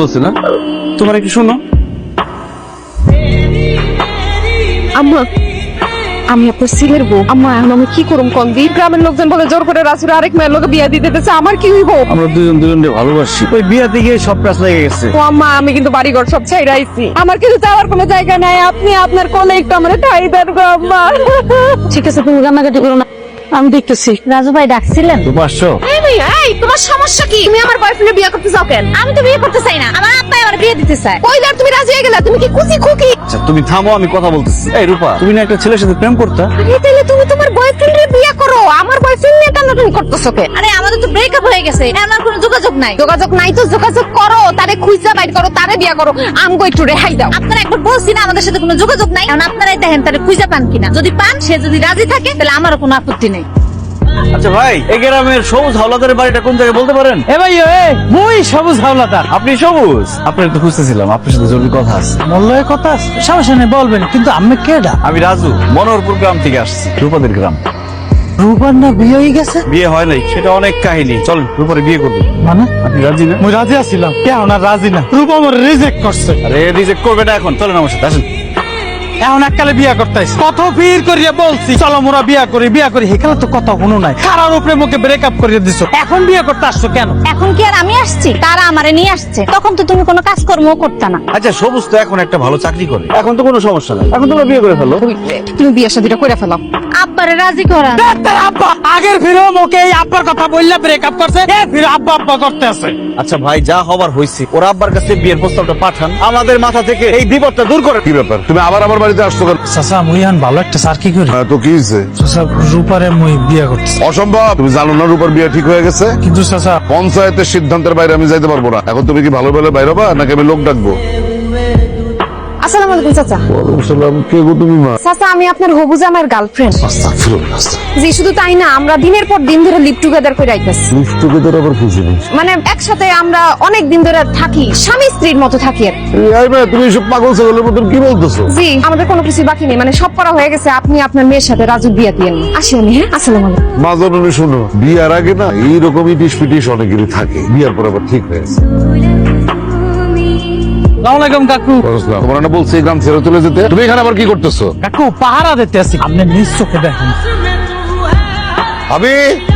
বলছি না তোমার একটু শোনো। আম্মা, আমি আপনার ছেলের বউ। আম্মা, এখন আমি কি করুম কোন দিন? গ্রামের লোকজন বলে জোর করে রাসুর আরেক মেয়ের লোকে বিয়া দিতে দিতেছে, আমার কি হইব? আমরা দুজন দুজনকে ভালোবাসি, ওই বিয়াতে গিয়ে সব কাজ লেগে গেছে। ও আম্মা, আমি কিন্তু বাড়িঘর সব ছাইড়া আইছি, আমার কিন্তু যাওয়ার কোনো জায়গা নাই। আপনি আপনার কোলে একটু আমার ঠাই দেন গো আম্মা। ঠিক আছে, তুমি কান্নাকাটি করো না, আমি দেখতেছি। রাজু ভাই ডাকছিলেন? তুমি আসছো? এই তোমার সমস্যা কি? তুমি আমার বয়ফ্রেন্ডে বিয়ে করতে চাও কেন? আমি তো বিয়ে করতে চাই না, আমার আব্বা আমার বিয়ে দিতে চায়। কইলার তুমি রাজি হয়ে গেলা? তুমি কি খুশি খুকি? আচ্ছা তুমি থামো, আমি কথা বলতেছি। এই রূপা, তুমি না একটা ছেলের সাথে প্রেম করতা? আরে তাহলে তুমি তোমার বয়ফ্রেন্ডের বিয়ে করো, আমার বয়ফ্রেন্ড নিয়ে টানাটানি করতেছো কেন? আরে আমাদের তো ব্রেকআপ হয়ে গেছে, আমার কোনো যোগাযোগ নাই। যোগাযোগ নাই তো যোগাযোগ করো, তারে খুঁজা বাইর করো, তারে বিয়ে করো, আমগো একটু রেহাই দাও। আপনারা একবার বলছি না আমাদের সাথে কোনো যোগাযোগ নাই, এখন আপনারাই দেখেন তারে খুঁজে পান কিনা। যদি পান, সে যদি রাজি থাকে তাহলে আমারও কোনো আপত্তি নেই। আচ্ছা ভাই, এই গ্রামের সবুজ হাওলাদারের বাড়িটা কোন জায়গায় বলতে পারেন? এ ভাই, মুই সবুজ হাওলাদার। আপনি সবুজ? আপনার একটু খুঁজতেছিলাম, আপনার সাথে জরুরি কথা আছে। মল্লয়ের কথা আছে? সমস্যা নেই, বলবেন। কিন্তু আমি কেডা? আমি রাজু, মনোহরপুর গ্রাম থেকে আসছি, রূপাদের গ্রাম। রূপার না বিয়ে হয়ে গেছে? বিয়ে হয় নাই, সেটা অনেক কাহিনী। চল রূপারে বিয়ে করবো। মানে আপনি রাজি না? মুই রাজি আছিলাম, কেন না রাজি না? রূপা আমার রিজেক্ট করছে, আরে রিজেক্ট করবে না এখন, চলেন আমার সাথে আসেন। এখন এককালে বিয়া করতে আইছে। কত ফির করিয়া বলছি চলো মোরা বিয়া করি বিয়া করি, হেকালে তো কথা শুনো নাই। কারার উপরে মুখে ব্রেকআপ করিয়ে দিছো, এখন বিয়ে করতে আসছো কেন? এখন কি আর আমি আসছি? তারা আমারে নিয়ে আসছে, তখন তো তুমি কোনো কাজকর্মও করতে না। আচ্ছা সবুজ তো এখন একটা ভালো চাকরি করে, এখন তো কোনো সমস্যা নাই, এখন তোমরা বিয়ে করে ফেলো। তুমি বিয়ে শাদীটা করে ফেলো। আব্বারে রাজি করান। ডাক্তার আব্বা আগের ফিরে মুখে এই আব্বার কথা বললে ব্রেকআপ করছে, এ ফিরে আব্বা আব্বা করতে আছে। আচ্ছা ভাই, যা হবার হয়েছে, ওর আব্বার কাছে বিয়ের প্রস্তাবটা পাঠান, আমাদের মাথা থেকে এই বিপদটা দূর করে। কি ব্যাপার, তুমি আবার আমার বাড়িতে আসছো কেন? চাচা মুই এখন ভালো একটা সার কি করি? হ্যাঁ, তো কি হয়েছে? চাচা রূপারে মুই বিয়া করতেছি। অসম্ভব, তুমি জানো না রূপার বিয়ে ঠিক হয়ে গেছে? কিন্তু চাচা পঞ্চায়েতের সিদ্ধান্তের বাইরে আমি যাইতে পারবো না। এখন তুমি কি ভালো বলে বাইরে হবা নাকি আমি লোক ডাকবো? আসসালামু আলাইকুম চাচা। ওয়ালাইকুম সালাম। কে গো তুমি? মা? চাচা, আমি আপনার হবু জামাইয়ের গার্লফ্রেন্ড। আস্তাগফিরুল্লাহ, আস্তাগফিরুল্লাহ। জি, শুধু তাই না, আমরা দিনের পর দিন ধরে লিভ টুগেদার করে আইতাছি। লিফট টুগেদার আবার কি জিনিস? মানে একসাথে আমরা অনেক দিন ধরে থাকি, স্বামী স্ত্রীর মতো থাকি আর কি। এই মেয়ে, তুমি এসব পাগল ছাগলের মতন কি বলতেছো? জি, আমাদের কোনো কিছু বাকি নেই, মানে সব করা হয়ে গেছে। আপনি আপনার মেয়ের সাথে রাজু বিয়ে দিয়ে নিন। আসি আমি, হ্যাঁ? আসসালামু আলাইকুম। মা জননী শোনো, বিয়ার আগে না এইরকম ইটিস পিটিস অনেকেরই থাকে, বিয়ার পর আবার ঠিক হয়ে গেছে। আসসালামু আলাইকুম কাকু। তোমার না বলছি এই গ্রাম ছেড়ে চলে যেতে, তুমি এখানে আবার কি করতেছো? কাকু পাহারা দিতে আছি, আপনি নিজ চোখে দেখেন। আমি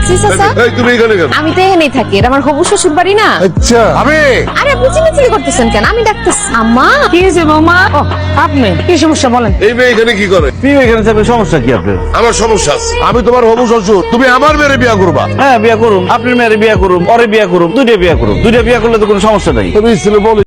জি, চাচা। এই, তুমি এখানে কেন? আমি তো এখানেই থাকি, এটা আমার হবু শ্বশুর বাড়ি না। আচ্ছা, আমি আরে আপনি চিল্লাচিল্লি করতেছেন কেন? আমি ডাকতেছি। আম্মা, কি হয়েছে বৌমা? ও আপনি কি সমস্যা বলেন? এই মেয়ে এখানে কি করে? বিয়ে এখানে যাবে, সমস্যা কি আপনার? আমার সমস্যা আছে, আমি তোমার হবু শ্বশুর, তুমি আমার মেয়ের বিয়া করবা। হ্যাঁ বিয়ে করুন, আপনার মেয়ের বিয়ে করুন, ওরে বিয়ে করুন, দুইটা বিয়ে করুন, দুইটা বিয়ে করলে তো কোনো সমস্যা নাই। তুমি ছেলে বলে